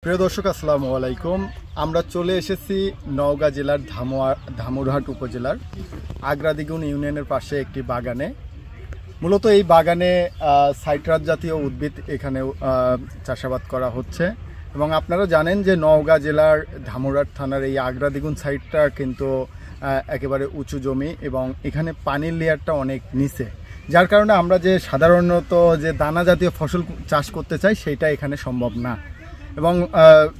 প্রিয় দর্শক আসসালামু আলাইকুম। আমরা চলে এসেছি নওগাঁ জেলার ধামুরহাট উপজেলার আগ্রাদিগুন ইউনিয়নের পাশে একটি বাগানে। মূলত এই বাগানে সাইট্রাস জাতীয় উদ্ভিদ এখানে চাষাবাদ করা হচ্ছে এবং আপনারা জানেন যে নওগাঁ জেলার ধামুরহাট থানার এই আগ্রাদিগুন সাইটটা কিন্তু একেবারে উঁচু জমি এবং এখানে পানির লেয়ারটা অনেক নিচে, যার কারণে আমরা যে সাধারণত যে দানা জাতীয় ফসল চাষ করতে চাই সেটা এখানে সম্ভব না। এবং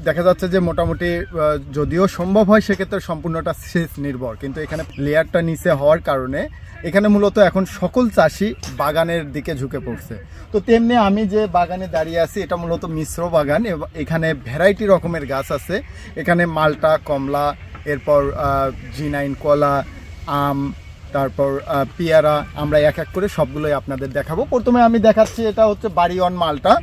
দেখা যাচ্ছে যে মোটামুটি যদিও সম্ভব হয় সেক্ষেত্রে সম্পূর্ণটা সেচ নির্ভর, কিন্তু এখানে লেয়ারটা নিচে হওয়ার কারণে এখানে মূলত এখন সকল চাষি বাগানের দিকে ঝুঁকে পড়ছে। তো তেমনি আমি যে বাগানে দাঁড়িয়ে আছি এটা মূলত মিশ্র বাগান এবং এখানে ভ্যারাইটি রকমের গাছ আছে। এখানে মালটা, কমলা, এরপর G9 কলা, আম, তারপর পেয়ারা, আমরা এক এক করে সবগুলোই আপনাদের দেখাবো। প্রথমে আমি দেখাচ্ছি এটা হচ্ছে বাড়িওয়ান মালটা।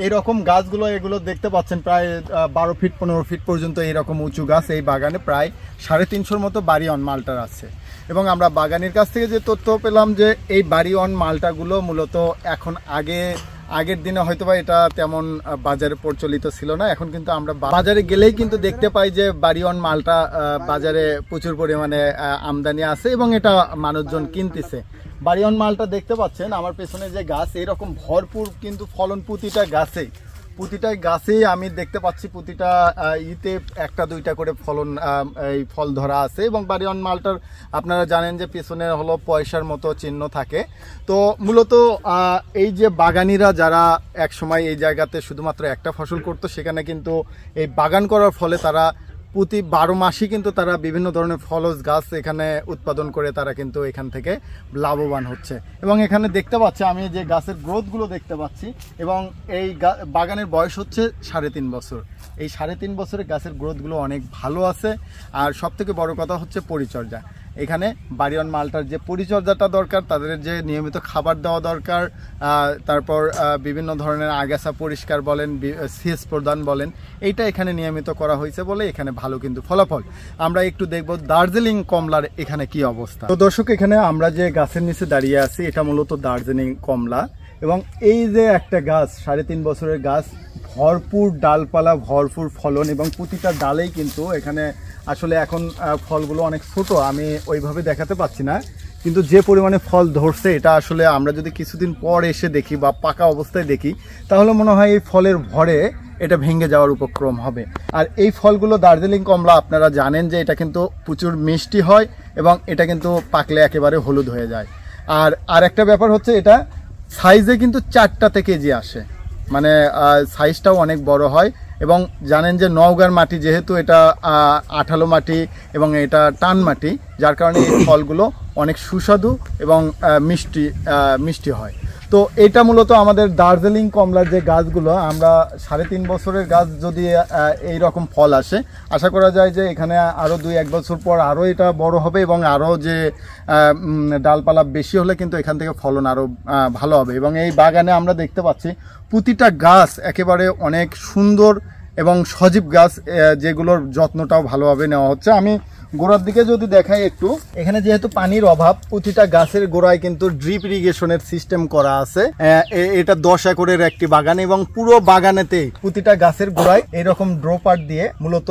এইরকম গাছগুলো এগুলো দেখতে পাচ্ছেন প্রায় 12 ফিট 15 ফিট পর্যন্ত এইরকম উঁচু গাছ এই বাগানে প্রায় 350 মতো বাড়িওয়ান মালটার আছে। এবং আমরা বাগানের কাছ থেকে যে তথ্য পেলাম যে এই বাড়িওয়ান মালটাগুলো মূলত এখন আগের দিনে হয়তোবা এটা তেমন বাজারে প্রচলিত ছিল না, এখন কিন্তু আমরা বাজারে গেলেই কিন্তু দেখতে পাই যে বাড়িওয়ান মালটা বাজারে প্রচুর পরিমাণে আমদানি আছে এবং এটা মানুষজন কিনতেছে। বাড়িওয়ান মালটা দেখতে পাচ্ছেন আমার পেছনে যে গাছ, এরকম ভরপুর কিন্তু ফলন প্রতিটা গাছেই আমি দেখতে পাচ্ছি প্রতিটা ইতে একটা দুইটা করে এই ফল ধরা আছে। এবং বাড়িওয়ান মালটার আপনারা জানেন যে পেছনে হলো পয়সার মতো চিহ্ন থাকে। তো মূলত এই যে বাগানিরা যারা এক সময় এই জায়গাতে শুধুমাত্র একটা ফসল করতো, সেখানে কিন্তু এই বাগান করার ফলে তারা প্রতি 12 মাসই কিন্তু তারা বিভিন্ন ধরনের ফলজ গাছ এখানে উৎপাদন করে তারা কিন্তু এখান থেকে লাভবান হচ্ছে। এবং এখানে দেখতে পাচ্ছি আমি যে গাছের গ্রোথগুলো দেখতে পাচ্ছি এবং এই বাগানের বয়স হচ্ছে 3.5 বছর। এই 3.5 বছরে গাছের গ্রোথগুলো অনেক ভালো আছে। আর সবথেকে বড় কথা হচ্ছে পরিচর্যা। এখানে বাড়িওয়ান মালটার যে পরিচর্যাটা দরকার, তাদের যে নিয়মিত খাবার দেওয়া দরকার, তারপর বিভিন্ন ধরনের আগাছা পরিষ্কার বলেন, সেচ প্রদান বলেন, এইটা এখানে নিয়মিত করা হয়েছে বলে এখানে ভালো কিন্তু ফলাফল। আমরা একটু দেখব দার্জিলিং কমলার এখানে কি অবস্থা। তো দর্শক, এখানে আমরা যে গাছের নিচে দাঁড়িয়ে আছি এটা মূলত দার্জিলিং কমলা এবং এই যে একটা গাছ 3.5 বছরের গাছ, ভরপুর ডালপালা, ভরপুর ফলন এবং প্রতিটা ডালেই কিন্তু এখানে আসলে এখন ফলগুলো অনেক ছোট, আমি ওইভাবে দেখাতে পাচ্ছি না, কিন্তু যে পরিমাণে ফল ধরছে এটা আসলে আমরা যদি কিছুদিন পর এসে দেখি বা পাকা অবস্থায় দেখি তাহলে মনে হয় এই ফলের ভরে এটা ভেঙে যাওয়ার উপক্রম হবে। আর এই ফলগুলো দার্জিলিং কমলা আপনারা জানেন যে এটা কিন্তু প্রচুর মিষ্টি হয় এবং এটা কিন্তু পাকলে একেবারে হলুদ হয়ে যায়। আর একটা ব্যাপার হচ্ছে এটা সাইজে কিন্তু 4টা কেজি আসে, মানে সাইজটাও অনেক বড় হয়। এবং জানেন যে নওগাঁর মাটি যেহেতু এটা আঠালো মাটি এবং এটা টান মাটি, যার কারণে এই ফলগুলো অনেক সুস্বাদু এবং মিষ্টি হয়। তো এটা মূলত আমাদের দার্জিলিং কমলার যে গাছগুলো, আমরা 3.5 বছরের গাছ যদি এই রকম ফল আসে, আশা করা যায় যে এখানে আরও 2-1 বছর পর আরও এটা বড় হবে এবং আরও যে ডালপালা বেশি হলে কিন্তু এখান থেকে ফলন আরও ভালো হবে। এবং এই বাগানে আমরা দেখতে পাচ্ছি প্রতিটা গাছ একেবারে অনেক সুন্দর এবং সজীব গাছ, যেগুলোর যত্নটাও ভালোভাবে নেওয়া হচ্ছে। আমি গোড়ার দিকে যদি দেখাই একটু, এখানে যেহেতু পানির অভাব, প্রতিটা গাছের গোড়ায় কিন্তু ড্রিপ ইরিগেশনের সিস্টেম করা আছে। এটা 10 একরের একটি বাগান এবং পুরো বাগানেতে প্রতিটা গাছের গোড়ায় এরকম ড্রপার দিয়ে মূলত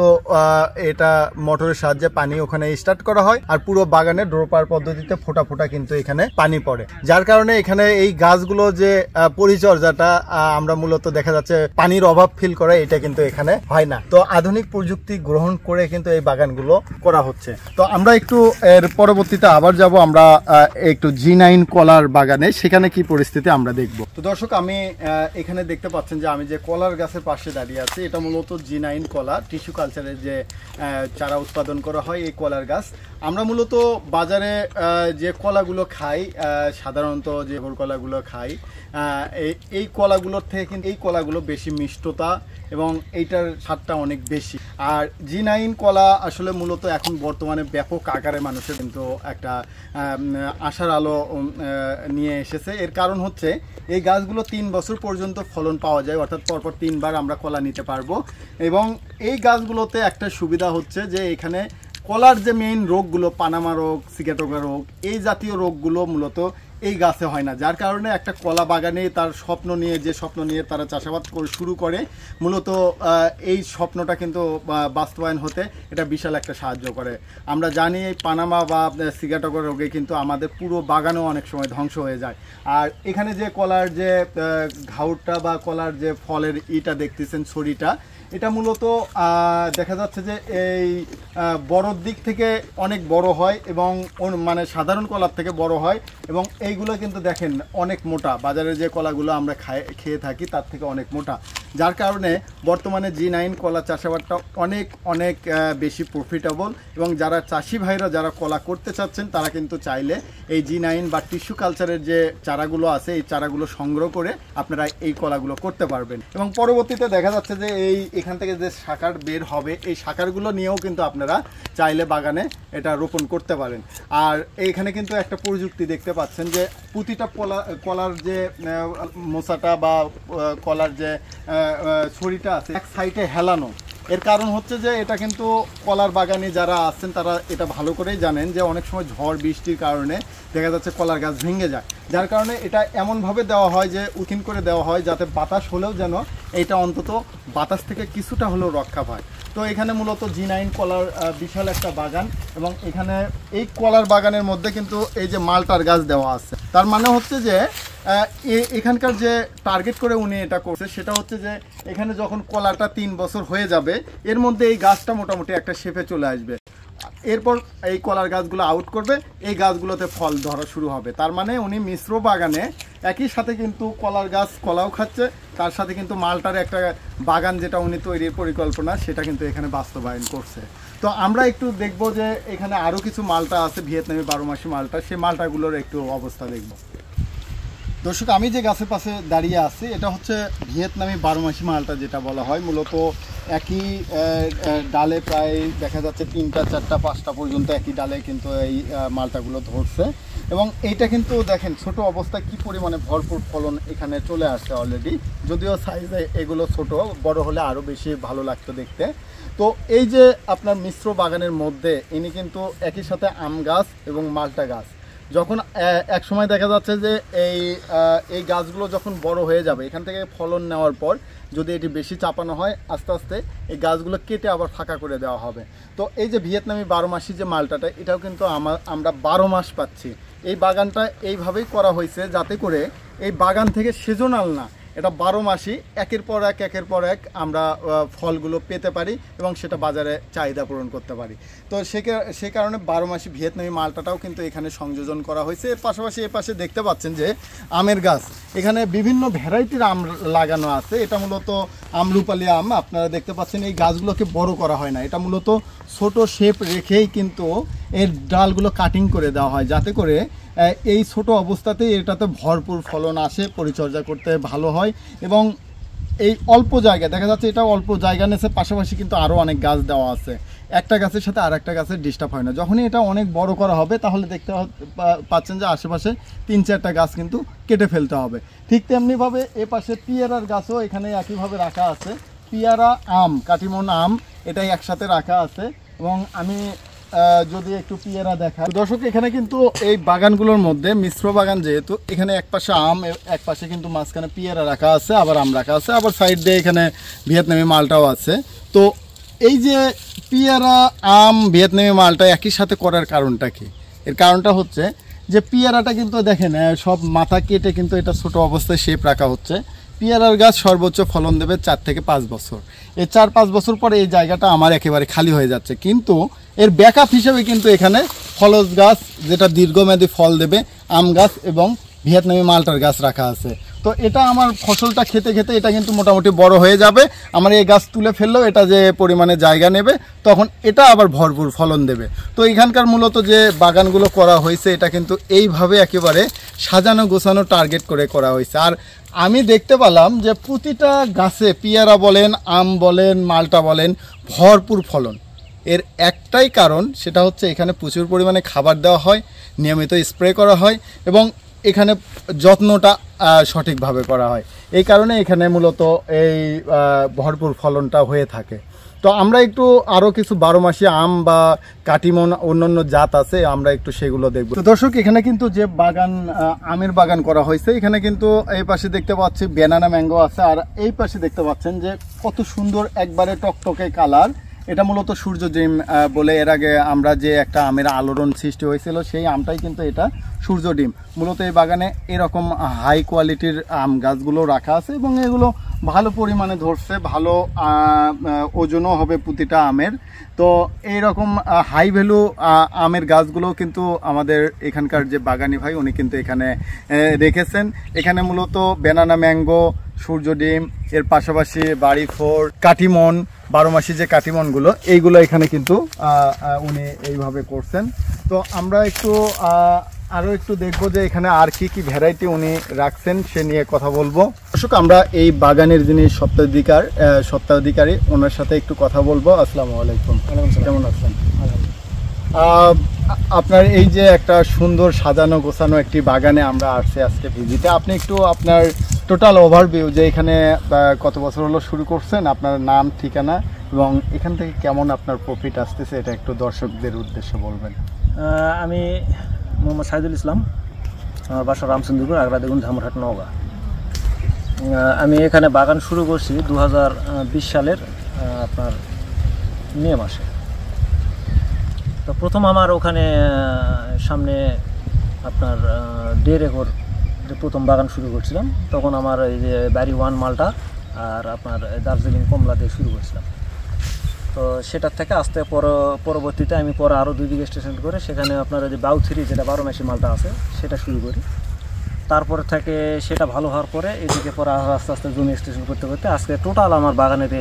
এটা মোটরের সাহায্যে পানি ওখানে স্টার্ট করা হয় আর পুরো বাগানে ড্রপার পদ্ধতিতে ফোঁটা ফোঁটা কিন্তু এখানে পানি পড়ে, যার কারণে এখানে এই গাছগুলো যে পরিচর্যাটা আমরা মূলত দেখা যাচ্ছে পানির অভাব ফিল করে এটা কিন্তু এখানে হয় না। তো আধুনিক প্রযুক্তি গ্রহণ করে কিন্তু এই বাগানগুলো করা হচ্ছে। তো আমরা একটু এর পরবর্তীতে আবার যাব, আমরা একটু G9 কলার বাগানে, সেখানে কি পরিস্থিতি আমরা দেখব। তো দর্শক, আমি এখানে দেখতে পাচ্ছেন যে আমি যে কলার গাছের পাশে দাঁড়িয়ে আছি, এটা মূলত G9 কলা, টিস্যু কালচারের যে চারা উৎপাদন করা হয় এই কলার গাছ। আমরা মূলত বাজারে যে কলাগুলো খাই, সাধারণত যে কলাগুলো খাই, এই কলাগুলোর থেকে কিন্তু এই কলাগুলো বেশি মিষ্টতা এবং এইটার স্বাদটা অনেক বেশি। আর G9 কলা আসলে মূলত এখন বর্তমানে ব্যাপক আকারে মানুষের কিন্তু একটা আশার আলো নিয়ে এসেছে। এর কারণ হচ্ছে এই গাছগুলো 3 বছর পর্যন্ত ফলন পাওয়া যায়, অর্থাৎ পরপর 3 বার আমরা কলা নিতে পারবো। এবং এই গাছগুলোতে একটা সুবিধা হচ্ছে যে এখানে কলার যে মেইন রোগগুলো, পানামা রোগ, সিকাটোকা রোগ, এই জাতীয় রোগগুলো মূলত এই গাছে হয় না, যার কারণে একটা কলা বাগানে তার স্বপ্ন নিয়ে তারা চাষাবাদ শুরু করে, মূলত এই স্বপ্নটা কিন্তু বাস্তবায়ন হতে এটা বিশাল একটা সাহায্য করে। আমরা জানি এই পানামা বা সিগাটকা রোগে কিন্তু আমাদের পুরো বাগানও অনেক সময় ধ্বংস হয়ে যায়। আর এখানে যে কলার যে ঘাউটটা বা কলার যে ফলের ইটা দেখতেছেন ছড়িটা, এটা মূলত দেখা যাচ্ছে যে এই বড়র দিক থেকে অনেক বড় হয় এবং মানে সাধারণ কলার থেকে বড় হয়, এবং এইগুলো কিন্তু দেখেন অনেক মোটা, বাজারে যে কলাগুলো আমরা খেয়ে থাকি তার থেকে অনেক মোটা, যার কারণে বর্তমানে G9 কলা চাষাবাদটা অনেক অনেক বেশি প্রফিটেবল। এবং যারা চাষি ভাইরা যারা কলা করতে চাচ্ছেন তারা কিন্তু চাইলে এই G9 বা টিস্যু কালচারের যে চারাগুলো আছে এই চারাগুলো সংগ্রহ করে আপনারা এই কলাগুলো করতে পারবেন। এবং পরবর্তীতে দেখা যাচ্ছে যে এখান থেকে যে শাখার বের হবে এই শাখারগুলো নিয়েও কিন্তু আপনারা চাইলে বাগানে এটা রোপণ করতে পারেন। আর এইখানে কিন্তু একটা প্রযুক্তি দেখতে পাচ্ছেন যে প্রতিটা কলার যে মোচাটা বা কলার যে ছড়িটা আছে এক সাইডে হেলানো। এর কারণ হচ্ছে যে এটা কিন্তু কলার বাগানে যারা আছেন তারা এটা ভালো করেই জানেন যে অনেক সময় ঝড় বৃষ্টির কারণে দেখা যাচ্ছে কলার গাছ ভেঙে যায়, যার কারণে এটা এমনভাবে দেওয়া হয় যে উঠিন করে দেওয়া হয় যাতে বাতাস হলেও যেন এটা অন্তত বাতাস থেকে কিছুটা হলেও রক্ষা পায়। তো এখানে মূলত G9 কলার বিশাল একটা বাগান, এবং এখানে এই কলার বাগানের মধ্যে কিন্তু এই যে মালটার গাছ দেওয়া আছে। তার মানে হচ্ছে যে এখানকার যে টার্গেট করে উনি এটা করছে সেটা হচ্ছে যে এখানে যখন কলাটা 3 বছর হয়ে যাবে এর মধ্যে এই গাছটা মোটামুটি একটা শেপে চলে আসবে, এরপর এই কলার গাছগুলো আউট করবে, এই গাছগুলোতে ফল ধরা শুরু হবে। তার মানে উনি মিশ্র বাগানে একই সাথে কিন্তু কলার গাছ কলাও খাচ্ছে, তার সাথে কিন্তু মালটার একটা বাগান যেটা উনি তৈরির পরিকল্পনা সেটা কিন্তু এখানে বাস্তবায়ন করছে। তো আমরা একটু দেখব যে এখানে আরও কিছু মালটা আছে ভিয়েতনামি 12 মাসি মালটা, সেই মালটাগুলোর একটু অবস্থা দেখব। দর্শক, আমি যে গাছের পাশে দাঁড়িয়ে আছি এটা হচ্ছে ভিয়েতনামি 12 মাসি মালটা যেটা বলা হয়। মূলত একই ডালে প্রায় দেখা যাচ্ছে 3টা 4টা 5টা পর্যন্ত একই ডালে কিন্তু এই মালটাগুলো ধরছে, এবং এইটা কিন্তু দেখেন ছোট অবস্থায় কি পরিমাণে ভরপুর ফলন এখানে চলে আসছে অলরেডি, যদিও সাইজে এগুলো ছোট, বড় হলে আরও বেশি ভালো লাগতো দেখতে। তো এই যে আপনার মিশ্র বাগানের মধ্যে ইনি কিন্তু একই সাথে আম গাছ এবং মালটা গাছ, যখন এক সময় দেখা যাচ্ছে যে এই গাছগুলো যখন বড় হয়ে যাবে এখান থেকে ফলন নেওয়ার পর যদি এটি বেশি চাপানো হয় আস্তে আস্তে এই গাছগুলো কেটে আবার ফাঁকা করে দেওয়া হবে। তো এই যে ভিয়েতনামি 12 মাসি যে মালটাটা এটাও কিন্তু আমরা 12 মাস পাচ্ছি। এই বাগানটা এইভাবেই করা হয়েছে যাতে করে এই বাগান থেকে সিজনাল না, এটা 12 মাসই একের পর এক আমরা ফলগুলো পেতে পারি এবং সেটা বাজারে চাহিদা পূরণ করতে পারি। তো সে কারণে 12 মাসি ভিয়েতনামি মালটাটাও কিন্তু এখানে সংযোজন করা হয়েছে। এর পাশাপাশি এ পাশে দেখতে পাচ্ছেন যে আমের গাছ, এখানে বিভিন্ন ভ্যারাইটির আম লাগানো আছে। এটা মূলত আমরুপালি আম, আপনারা দেখতে পাচ্ছেন এই গাছগুলোকে বড় করা হয় না, এটা মূলত ছোট শেপ রেখেই কিন্তু এর ডালগুলো কাটিং করে দেওয়া হয় যাতে করে এই ছোট অবস্থাতেই এটাতে ভরপুর ফলন আসে, পরিচর্যা করতে ভালো হয়। এবং এই অল্প জায়গা দেখা যাচ্ছে এটা অল্প জায়গা নিয়েছে, পাশাপাশি কিন্তু আরও অনেক গাছ দেওয়া আছে, একটা গাছের সাথে আর একটা গাছের ডিস্টার্ব হয় না। যখনই এটা অনেক বড় করা হবে তাহলে দেখতে পাচ্ছেন যে আশেপাশে 3-4টা গাছ কিন্তু কেটে ফেলতে হবে। ঠিক তেমনিভাবে এ পাশে পিয়ারার গাছও এখানে একইভাবে রাখা আছে, পিয়ারা আম কাটিমন আম এটাই একসাথে রাখা আছে। এবং আমি যদি একটু পিয়ারা দেখাই দর্শক, এখানে কিন্তু এই বাগানগুলোর মধ্যে মিশ্র বাগান যেহেতু এখানে এক পাশে আম এক পাশে কিন্তু মাঝখানে পিয়ারা রাখা আছে, আবার আম রাখা আছে, আবার সাইড দিয়ে এখানে ভিয়েতনামি মালটাও আছে। তো এই যে পিয়ারা আম ভিয়েতনামি মালটা একই সাথে করার কারণটা কি? এর কারণটা হচ্ছে যে পিয়ারাটা কিন্তু দেখেন সব মাথা কেটে কিন্তু এটা ছোট অবস্থায় শেপ রাখা হচ্ছে। পিয়ারার গাছ সর্বোচ্চ ফলন দেবে 4 থেকে 5 বছর। এই 4-5 বছর পরে এই জায়গাটা আমার একেবারে খালি হয়ে যাচ্ছে, কিন্তু এর ব্যাকআপ হিসেবে কিন্তু এখানে ফলজ গাছ যেটা দীর্ঘমেয়াদী ফল দেবে আম গাছ এবং ভিয়েতনামি মালটার গাছ রাখা আছে। তো এটা আমার ফসলটা খেতে খেতে এটা কিন্তু মোটামুটি বড় হয়ে যাবে, আমার এই গাছ তুলে ফেললেও এটা যে পরিমাণে জায়গা নেবে তখন এটা আবার ভরপুর ফলন দেবে। তো এখানকার মূলত যে বাগানগুলো করা হয়েছে এটা কিন্তু এইভাবে একেবারে সাজানো গোছানো টার্গেট করে করা হয়েছে। আর আমি দেখতে পেলাম যে প্রতিটা গাছে পিয়ারা বলেন আম বলেন মালটা বলেন ভরপুর ফলন। এর একটাই কারণ, সেটা হচ্ছে এখানে প্রচুর পরিমাণে খাবার দেওয়া হয়, নিয়মিত স্প্রে করা হয় এবং এখানে যত্নটা সঠিকভাবে করা হয়। এই কারণে এখানে মূলত এই ভরপুর ফলনটা হয়ে থাকে। তো আমরা একটু আরও কিছু 12 মাসি আম বা কাটিমন অন্যান্য জাত আছে, আমরা একটু সেগুলো দেখব। তো দর্শক, এখানে কিন্তু যে বাগান আমের বাগান করা হয়েছে, এখানে কিন্তু এই পাশে দেখতে পাচ্ছি ব্যানানা ম্যাঙ্গো আছে, আর এই পাশে দেখতে পাচ্ছেন যে কত সুন্দর একবারে টকটকে কালার। এটা মূলত সূর্য ডিম বলে, এর আগে আমরা যে একটা আমের আলোড়ন সৃষ্টি হয়েছিল সেই আমটাই কিন্তু এটা সূর্য ডিম। মূলত এই বাগানে এরকম হাই কোয়ালিটির আম গাছগুলো রাখা আছে এবং এগুলো ভালো পরিমাণে ধরছে, ভালো ওজনও হবে প্রতিটা আমের। তো এইরকম হাই ভ্যালু আমের গাছগুলো কিন্তু আমাদের এখানকার যে বাগানি ভাই উনি কিন্তু এখানে রেখেছেন। এখানে মূলত ব্যানানা ম্যাঙ্গো, সূর্য ডিম, এর পাশাপাশি বাড়ি ফোর, কাটিমন, 12 মাসি যে কাটিমনগুলো, এইগুলো এখানে কিন্তু উনি এইভাবে করছেন। তো আমরা একটু আরও একটু দেখবো যে এখানে আর কি কি ভ্যারাইটি উনি রাখছেন সে নিয়ে কথা বলবো। দর্শক, আমরা এই বাগানের যিনি সত্ত্বাধিকারী ওনার সাথে একটু কথা বলবো। আসসালামু আলাইকুম। কেমন আছেন? আপনার এই যে একটা সুন্দর সাজানো গোছানো একটি বাগানে আমরা আসছি আজকে ভিজিটে, আপনি একটু আপনার টোটাল ওভারভিউ যে এখানে কত বছর হলো শুরু করছেন, আপনার নাম, ঠিকানা এবং এখান থেকে কেমন আপনার প্রফিট আসতেছে এটা একটু দর্শকদের উদ্দেশ্যে বলবেন। আমি মোহাম্মদ সাইদুল ইসলাম, আমার বাসা রামচন্দ্রপুর, আগ্রাদিগুন, ধামরহাট, নওগাঁ। আমি এখানে বাগান শুরু করছি 2020 সালের আপনার মে মাসে। তো প্রথম আমার ওখানে সামনে আপনার 1.5 একর যে প্রথম বাগান শুরু করছিলাম, তখন আমার এই যে ব্যারি 1 মালটা আর আপনার দার্জিলিং কমলা দিয়ে শুরু করছিলাম। তো সেটার থেকে আস্তে পরবর্তীতে আমি পরে আরও 2 বিঘা স্টেশন করে সেখানে আপনার যে বাউ 3 যেটা 12 মাসি মালটা আছে সেটা শুরু করি। তারপর থেকে সেটা ভালো হওয়ার পরে এদিকে পরে আস্তে আস্তে জমি স্টেশন করতে করতে আজকে টোটাল আমার বাগানের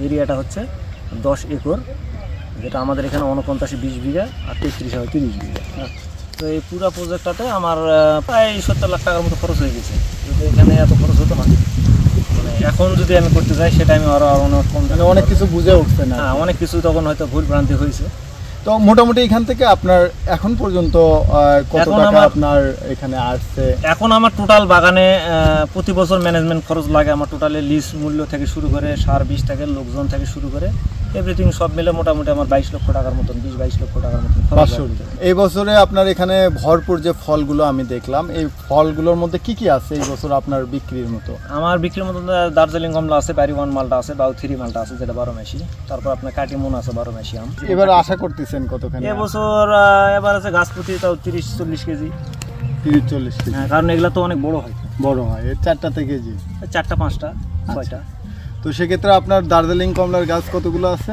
এরিয়াটা হচ্ছে 10 একর, যেটা আমাদের এখানে 49 20 বিঘা আর 33 হয় 30 বিঘা। তো এই পুরো প্রজেক্টটাতে আমার প্রায় 70 লাখ টাকার মতো খরচ হয়ে গেছে। যদি এখানে এত খরচ হতো না, মানে এখন যদি আমি করতে যাই সেটা আমি আরও অনেক কম, অনেক কিছু বুঝে উঠছে না। হ্যাঁ, অনেক কিছু তখন হয়তো ভুল ভ্রান্তি হয়েছে। তো মোটামুটি এখান থেকে আপনার এখন পর্যন্ত কত টাকা আপনার এখানে আসছে? এখন আমার টোটাল বাগানে প্রতি বছর ম্যানেজমেন্ট খরচ লাগে আমার টোটালে লিজ মূল্য থেকে শুরু করে সার বীজ থেকে লোকজন থেকে শুরু করে এভরিথিং সব মিলে মোটামুটি আমার 22 লক্ষ টাকার মতন, 20-22 লক্ষ টাকার মতন খরচ। এই বছরে আপনার এখানে ভরপুর যে ফলগুলো আমি দেখলাম, এই ফলগুলোর মধ্যে কি কি আছে এই বছর আপনার বিক্রির মতো? আমার বিক্রির মতো দার্জিলিং কমলা আছে, ব্যারি 1 মালটা আছে, বাউ 3 মালটা আছে যেটা 12 মাসি, তারপর আপনার কাটিমন আছে 12 মাসি আম। এবার আশা করতেছেন কতখানি? এবছর এবার আছে গাছ প্রতি তাও 30-40 কেজি। 30-40 কেজি? হ্যাঁ, কারণ এগুলা তো অনেক বড় হয়। বড় হয়, এর 4টা কেজি? 4টা 5টা 6টা। তো সেক্ষেত্রে আপনার দার্জিলিং কমলার গাছ কতগুলো আছে?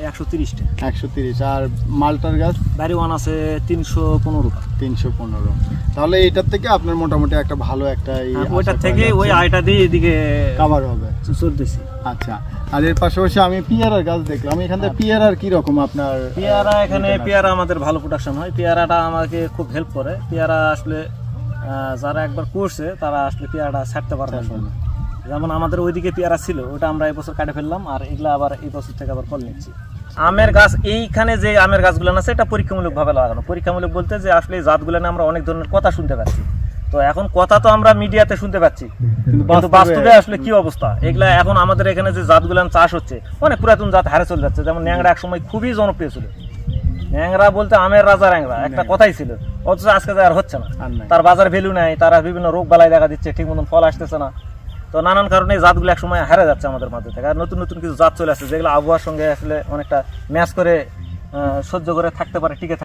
130টা। 130। আর মালটার গাছ? ব্যারি 1 আছে 315টা। 315। তাহলে এটার থেকে আপনার মোটামুটি একটা ভালো একটা ওইটার থেকে ওই আয়টা দিয়ে এদিকে কভার হবে চলতেছি। আচ্ছা, আর এর পাশাপাশি আমি পেয়ারার গাছ দেখলাম, এখান থেকে পেয়ারার কি রকম আপনার? পেয়ারা এখানে পেয়ারা আমাদের ভালো প্রোডাকশন হয়, পেয়ারাটা আমাকে খুব হেল্প করে। পেয়ারা আসলে যারা একবার করছে তারা আসলে পেয়ারাটা ছাড়তে পারবে না। যেমন আমাদের ওইদিকে পেয়ারা ছিল, ওটা আমরা এই বছর কাটে ফেললাম, আর এগুলা আবার এই বছর থেকে আবার ফল নিচ্ছি। আমের গাছ এইখানে যে আমের গাছগুলো আছে এটা পরীক্ষামূলকভাবে লাগানো। পরীক্ষামূলক বলতে যে আসলে এই জাতগুলো আমরা অনেক ধরনের কথা শুনতে পাচ্ছি। তো এখন কথা তো আমরা মিডিয়াতে শুনতে পাচ্ছি, কিন্তু বাস্তবে আসলে কি অবস্থা এগুলা এখন আমাদের এখানে যে জাতগুলো চাষ হচ্ছে অনেক পুরাতন জাত হারে চলে যাচ্ছে। যেমন ন্যাংরা এক সময় খুবই জনপ্রিয় ছিল, ন্যাংরা বলতে আমের রাজা ন্যাংরা একটা কথাই ছিল, অথচ আজকে আর হচ্ছে না, তার বাজার ভ্যালু নাই, তারা বিভিন্ন রোগ বালাই দেখা দিচ্ছে, ঠিক মতন ফল আসতেছে না। তো নানান কারণে এই জাতগুলো এক সময় হারে যাচ্ছে আমাদের মাঝে থেকে। আর নতুন নতুন কিছু জাত চলে আসছে যেগুলো আবহাওয়ার সঙ্গে আসলে অনেকটা ম্যাচ করে সহ্য করে থাকতে পারে, টিকে